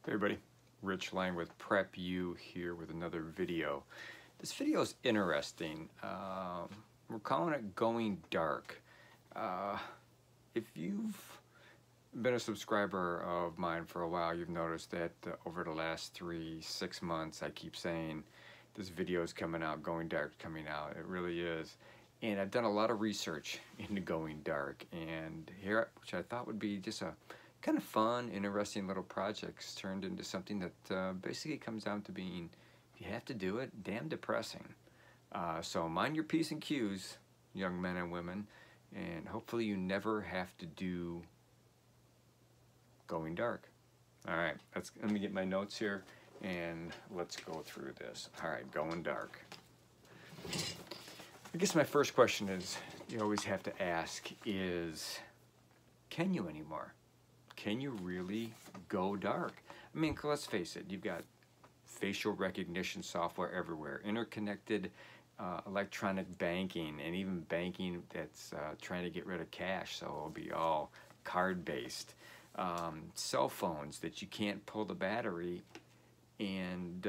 Hey everybody, Rich Lang with PrepU here with another video. This video is interesting. We're calling it Going Dark. If you've been a subscriber of mine for a while, you've noticed that over the last 6 months I keep saying this video is coming out, Going Dark coming out. It really is. And I've done a lot of research into Going Dark, and here, which I thought would be just a kind of fun, interesting little projects turned into something that basically comes down to being, if you have to do it, damn depressing. So mind your P's and Q's, young men and women, and hopefully you never have to do Going Dark. All right, let me get my notes here and let's go through this. All right, Going Dark. I guess my first question is, you always have to ask is, can you anymore? Can you really go dark? I mean, let's face it, you've got facial recognition software everywhere, interconnected electronic banking, and even banking that's trying to get rid of cash, so it'll be all card-based. Cell phones that you can't pull the battery, and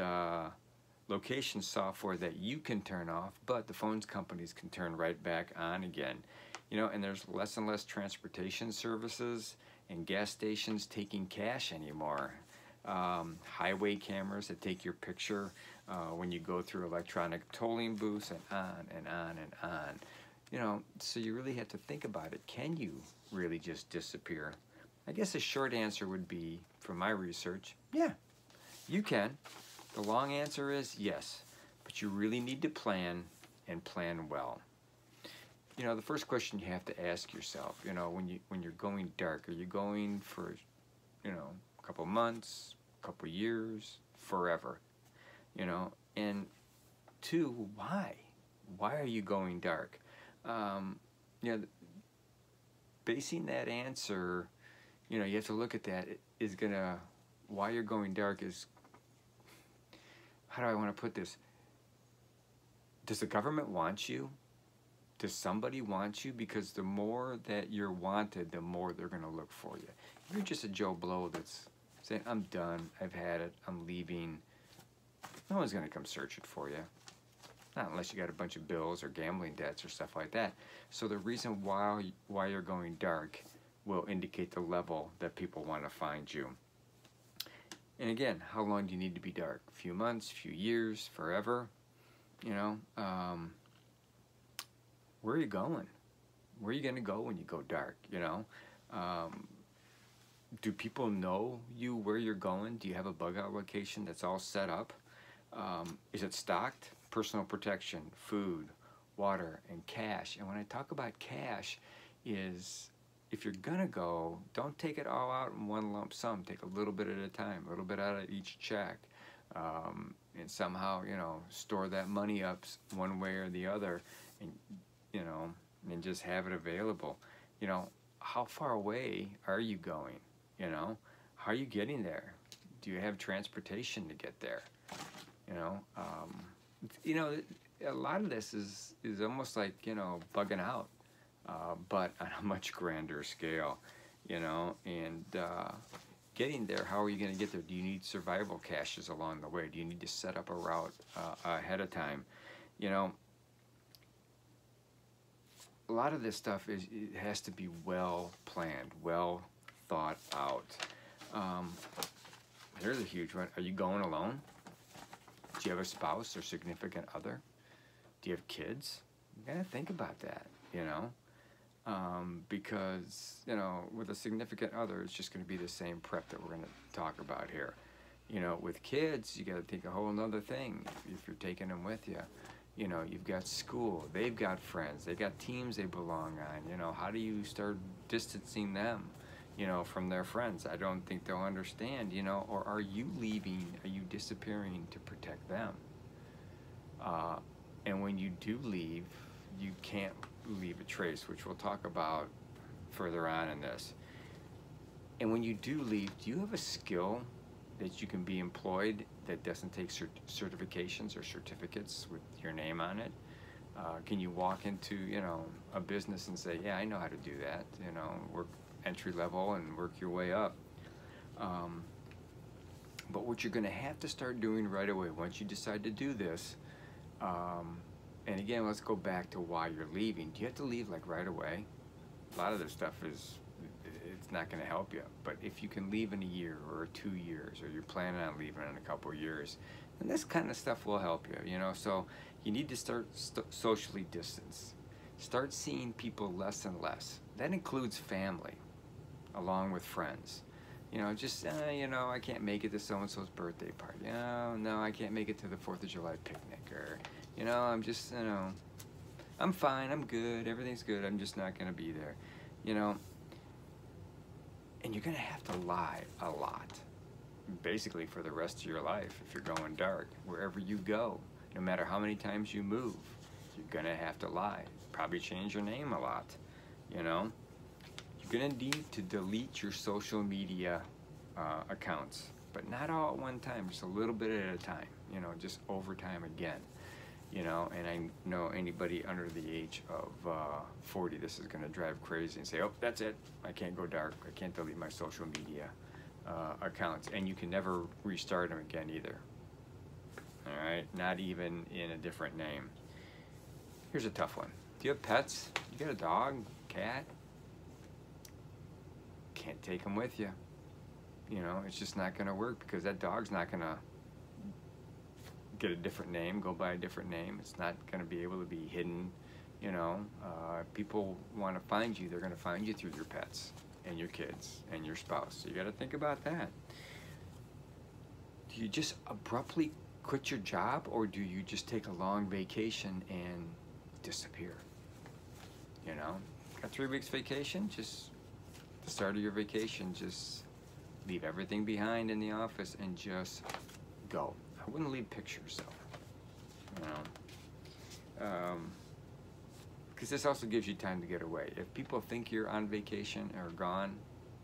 location software that you can turn off, but the phones companies can turn right back on again. You know, and there's less and less transportation services and gas stations taking cash anymore. Highway cameras that take your picture when you go through electronic tolling booths, and on and on and on. You know, so you really have to think about it. Can you really just disappear? I guess the short answer would be, from my research, yeah, you can. The long answer is yes, but you really need to plan, and plan well. You know, the first question you have to ask yourself, you know, when you're going dark, are you going for, you know, a couple months, a couple years, forever? You know, and two, why? Why are you going dark? You know, basing that answer, you know, you have to look at that, is gonna, why you're going dark is, how do I want to put this? Does the government want you? Does somebody want you? Because the more that you're wanted, the more they're going to look for you. If you're just a Joe Blow that's saying, I'm done, I've had it, I'm leaving, no one's going to come searching for you. Not unless you got a bunch of bills or gambling debts or stuff like that. So the reason why you're going dark will indicate the level that people want to find you. And again, how long do you need to be dark? A few months, a few years, forever? You know, where are you going? Where are you going to go when you go dark, you know? Do people know you where you're going? Do you have a bug out location that's all set up? Is it stocked? Personal protection, food, water, and cash. And when I talk about cash is, if you're going to go, don't take it all out in one lump sum. Take a little bit at a time, a little bit out of each check. And somehow, you know, store that money up one way or the other, and, you know, and just have it available. You know, how far away are you going? You know, how are you getting there? Do you have transportation to get there? You know, a lot of this is almost like, you know, bugging out, but on a much grander scale, you know, and getting there, how are you going to get there? Do you need survival caches along the way? Do you need to set up a route ahead of time? You know, a lot of this stuff it has to be well planned, well thought out. Here's a huge one. Are you going alone? Do you have a spouse or significant other? Do you have kids? You gotta think about that, you know? Because, you know, with a significant other, it's just gonna be the same prep that we're gonna talk about here. You know, with kids, you gotta think a whole nother thing if you're taking them with you. You know, you've got school, they've got friends, they've got teams they belong on. You know, how do you start distancing them, you know, from their friends? I don't think they'll understand, you know. Or are you leaving, are you disappearing to protect them? And when you do leave, you can't leave a trace, which we'll talk about further on in this. And when you do leave, do you have a skill that you can be employed that doesn't take certifications or certificates with your name on it? Can you walk into, you know, a business and say, yeah, I know how to do that, you know, work entry level and work your way up? But what you're going to have to start doing right away once you decide to do this, and again, let's go back to why you're leaving. Do you have to leave like right away? A lot of this stuff it's not going to help you. But if you can leave in a year or 2 years, or you're planning on leaving in a couple of years, then this kind of stuff will help you, you know. So you need to start socially distance. Start seeing people less and less. That includes family, along with friends. You know, just, you know, I can't make it to so-and-so's birthday party. You know, no, I can't make it to the 4th of July picnic. Or, you know, I'm just, you know, I'm fine, I'm good, everything's good, I'm just not going to be there. You know, and you're going to have to lie a lot, basically for the rest of your life if you're going dark. Wherever you go, no matter how many times you move, you're going to have to lie. Probably change your name a lot, you know. You're going to need to delete your social media accounts, but not all at one time, just a little bit at a time, you know, just over time again. You know, and I know anybody under the age of 40, this is going to drive crazy and say, oh, that's it. I can't go dark. I can't delete my social media accounts. And you can never restart them again either. All right? Not even in a different name. Here's a tough one. Do you have pets? You got a dog, cat? Can't take them with you. You know, it's just not going to work because that dog's not going to get a different name, go by a different name. It's not going to be able to be hidden, you know. If people want to find you, they're going to find you through your pets and your kids and your spouse. So you got to think about that. Do you just abruptly quit your job, or do you just take a long vacation and disappear? You know, got 3 weeks vacation, just the start of your vacation, just leave everything behind in the office and just go. I wouldn't leave pictures though, you know, because this also gives you time to get away. If people think you're on vacation or gone,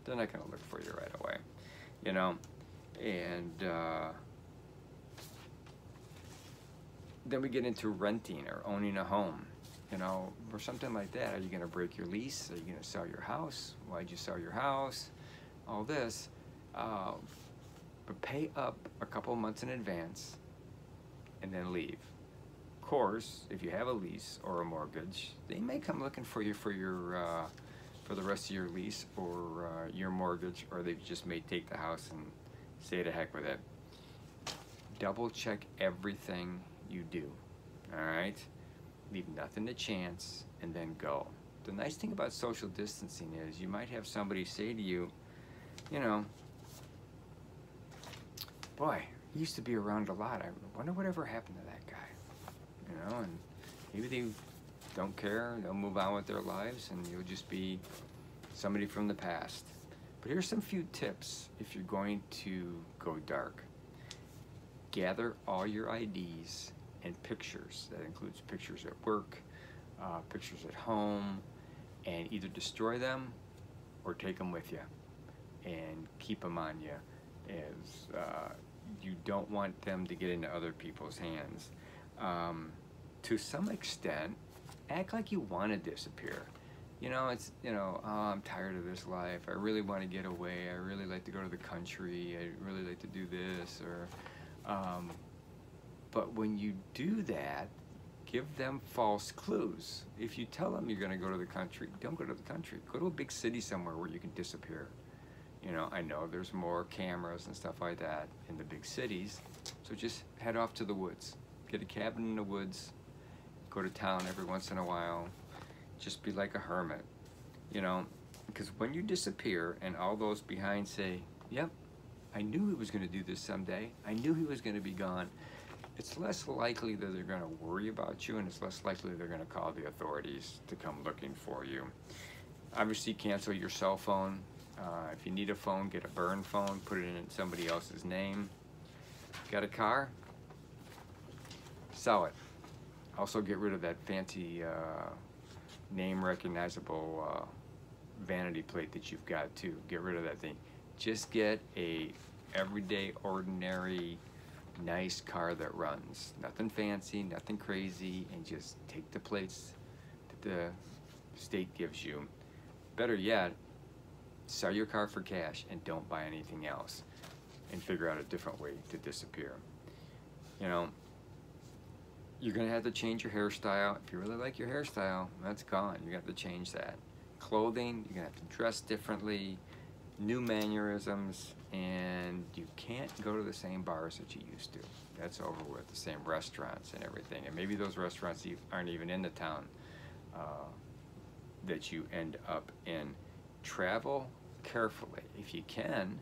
they're not going to look for you right away, you know. And then we get into renting or owning a home, you know, or something like that. Are you going to break your lease? Are you going to sell your house? Why'd you sell your house? All this. But pay up a couple months in advance and then leave. Of course, if you have a lease or a mortgage, they may come looking for you for the rest of your lease or your mortgage, or they just may take the house and say to heck with it. Double check everything you do, all right? Leave nothing to chance and then go. The nice thing about social distancing is you might have somebody say to you, you know, boy, he used to be around a lot. I wonder whatever happened to that guy. You know, and maybe they don't care. They'll move on with their lives, and you'll just be somebody from the past. But here's some few tips if you're going to go dark. Gather all your IDs and pictures. That includes pictures at work, pictures at home, and either destroy them or take them with you and keep them on you, as you don't want them to get into other people's hands. To some extent, act like you want to disappear. You know, it's, you know, oh, I'm tired of this life. I really want to get away. I really like to go to the country. I really like to do this. Or, but when you do that, give them false clues. If you tell them you're going to go to the country, don't go to the country. Go to a big city somewhere where you can disappear. You know, I know there's more cameras and stuff like that in the big cities, so just head off to the woods. Get a cabin in the woods, go to town every once in a while, just be like a hermit, you know, because when you disappear and all those behind say, yep, I knew he was going to do this someday, I knew he was going to be gone, it's less likely that they're going to worry about you, and it's less likely they're going to call the authorities to come looking for you. Obviously, cancel your cell phone. If you need a phone, get a burn phone, put it in somebody else's name. Got a car? Sell it. Also get rid of that fancy name recognizable vanity plate that you've got too. Get rid of that thing. Just get a everyday, ordinary, nice car that runs. Nothing fancy, nothing crazy, and just take the plates that the state gives you. Better yet, sell your car for cash and don't buy anything else. and figure out a different way to disappear. You know, you're gonna have to change your hairstyle. If you really like your hairstyle, that's gone. You have to change that. Clothing, you're gonna have to dress differently, new mannerisms, and you can't go to the same bars that you used to. That's over with, the same restaurants and everything. And maybe those restaurants aren't even in the town that you end up in. Travel carefully. If you can,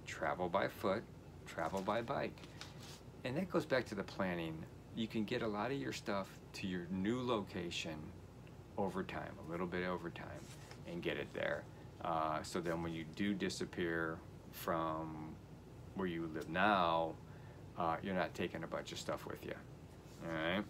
travel by foot, travel by bike. And that goes back to the planning. You can get a lot of your stuff to your new location over time, a little bit over time, and get it there. So then when you do disappear from where you live now, you're not taking a bunch of stuff with you. All right?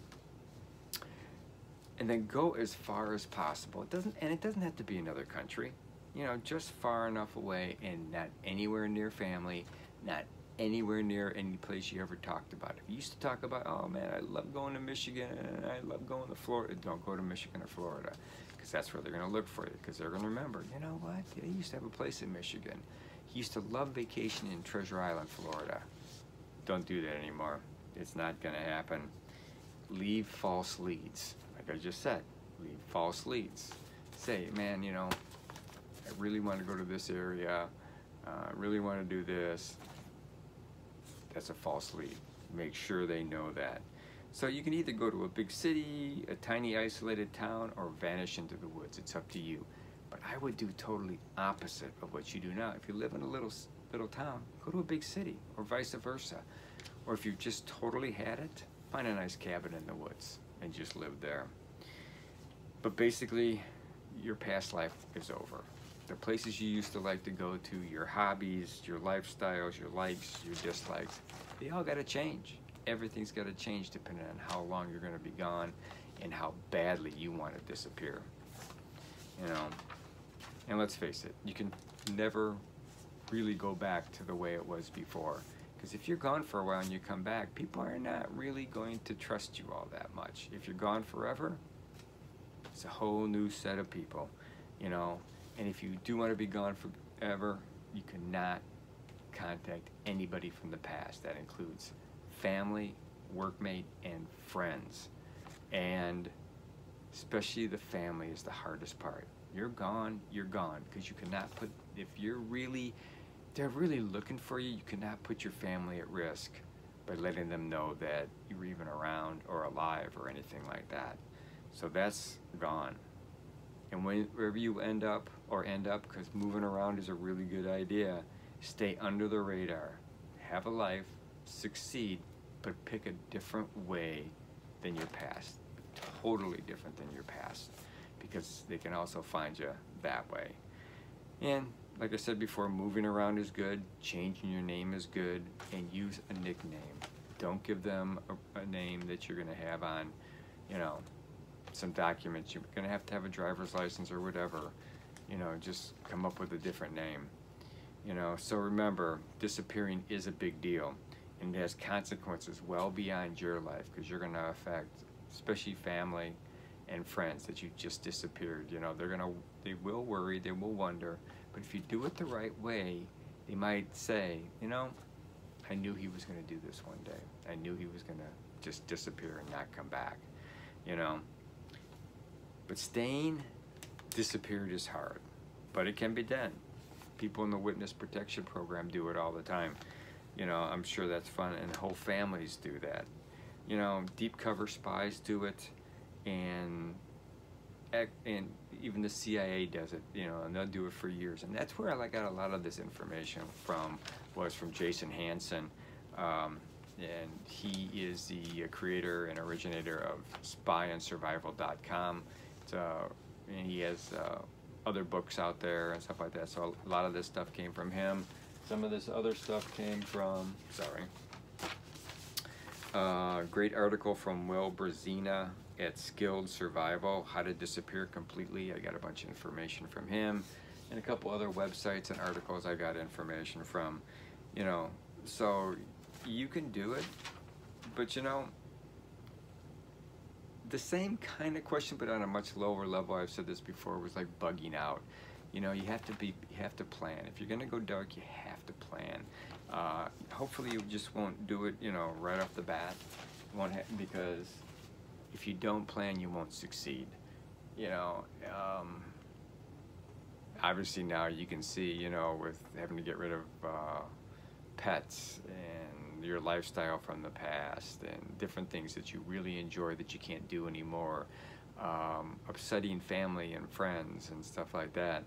And then go as far as possible. It doesn't have to be another country. You know, just far enough away and not anywhere near family, not anywhere near any place you ever talked about. If you used to talk about, oh man, I love going to Michigan, I love going to Florida, don't go to Michigan or Florida, because that's where they're going to look for you, because they're going to remember, you know what, he used to have a place in Michigan. He used to love vacationing in Treasure Island, Florida. Don't do that anymore. It's not going to happen. Leave false leads. Like I just said, leave false leads. Say, man, you know, I really want to go to this area. I really want to do this. That's a false lead. Make sure they know that. So you can either go to a big city, a tiny isolated town, or vanish into the woods. It's up to you. But I would do totally opposite of what you do now. If you live in a little town, go to a big city, or vice versa. Or if you've just totally had it, find a nice cabin in the woods and just live there. But basically, your past life is over. The places you used to like to go to, your hobbies, your lifestyles, your likes, your dislikes, they all got to change. Everything's got to change depending on how long you're going to be gone and how badly you want to disappear. You know, and let's face it, you can never really go back to the way it was before. Because if you're gone for a while and you come back, people are not really going to trust you all that much. If you're gone forever, it's a whole new set of people, you know. And if you do want to be gone forever, you cannot contact anybody from the past. That includes family, workmate, and friends. And especially the family is the hardest part. You're gone, because you cannot put, if they're really looking for you, you cannot put your family at risk by letting them know that you're even around or alive or anything like that. So that's gone. And wherever you end up, because moving around is a really good idea, stay under the radar, have a life, succeed, but pick a different way than your past. Totally different than your past, because they can also find you that way. And like I said before, moving around is good, changing your name is good, and use a nickname. Don't give them a name that you're gonna have on, you know, some documents. You're gonna have to have a driver's license or whatever. You know, just come up with a different name. You know, so remember, disappearing is a big deal, and it has consequences well beyond your life, because you're gonna affect, especially family and friends that you just disappeared. You know, they will worry, they will wonder, but if you do it the right way, they might say, you know, I knew he was gonna do this one day. I knew he was gonna just disappear and not come back, you know. But staying disappeared is hard, but it can be done. People in the witness protection program do it all the time. You know, I'm sure that's fun, and whole families do that. You know, deep cover spies do it, and even the CIA does it, you know, and they'll do it for years. And that's where I got a lot of this information from, was from Jason Hansen. And he is the creator and originator of spyandsurvival.com. And he has other books out there and stuff like that. So a lot of this stuff came from him. Some of this other stuff came from, great article from Will Brazina at Skilled Survival, How to Disappear Completely. I got a bunch of information from him, and a couple other websites and articles I got information from, you know. So you can do it, but you know, the same kind of question, but on a much lower level, I've said this before, was like bugging out. You know, you have to plan. If you're gonna go dark, you have to plan. Hopefully you just won't do it, you know, right off the bat. Because if you don't plan, you won't succeed. You know, obviously now you can see, you know, with having to get rid of pets and your lifestyle from the past and different things that you really enjoy that you can't do anymore, upsetting family and friends and stuff like that.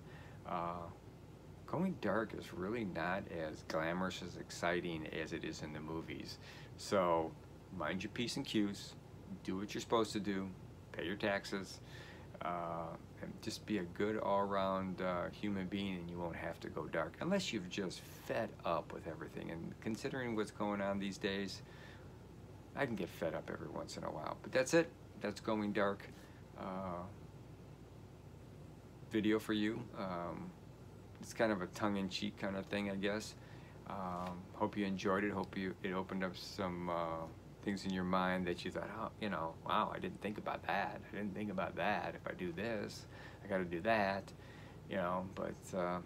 Going dark is really not as glamorous, as exciting as it is in the movies. So mind your P's and Q's, do what you're supposed to do, pay your taxes, and just be a good all-around human being, and you won't have to go dark unless you've just fed up with everything. And considering what's going on these days, I can get fed up every once in a while. But that's it. That's Going Dark video for you. It's kind of a tongue-in-cheek kind of thing, I guess. Hope you enjoyed it. Hope it opened up some things in your mind that you thought, oh, you know, wow, I didn't think about that. I didn't think about that. If I do this, I got to do that, you know. But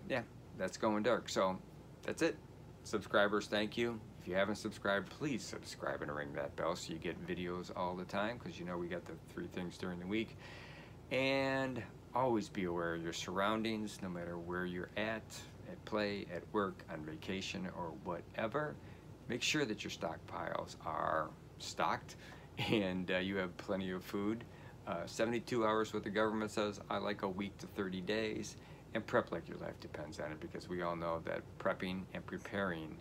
yeah, that's Going Dark. So that's it. Subscribers, thank you. If you haven't subscribed, please subscribe and ring that bell so you get videos all the time, because you know we got the 3 things during the week. And always be aware of your surroundings, no matter where you're at play, at work, on vacation, or whatever. Make sure that your stockpiles are stocked and you have plenty of food. 72 hours, what the government says. I like a week to 30 days. And prep like your life depends on it, because we all know that prepping and preparing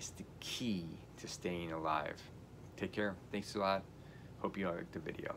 is the key to staying alive. Take care. Thanks a lot. Hope you liked the video.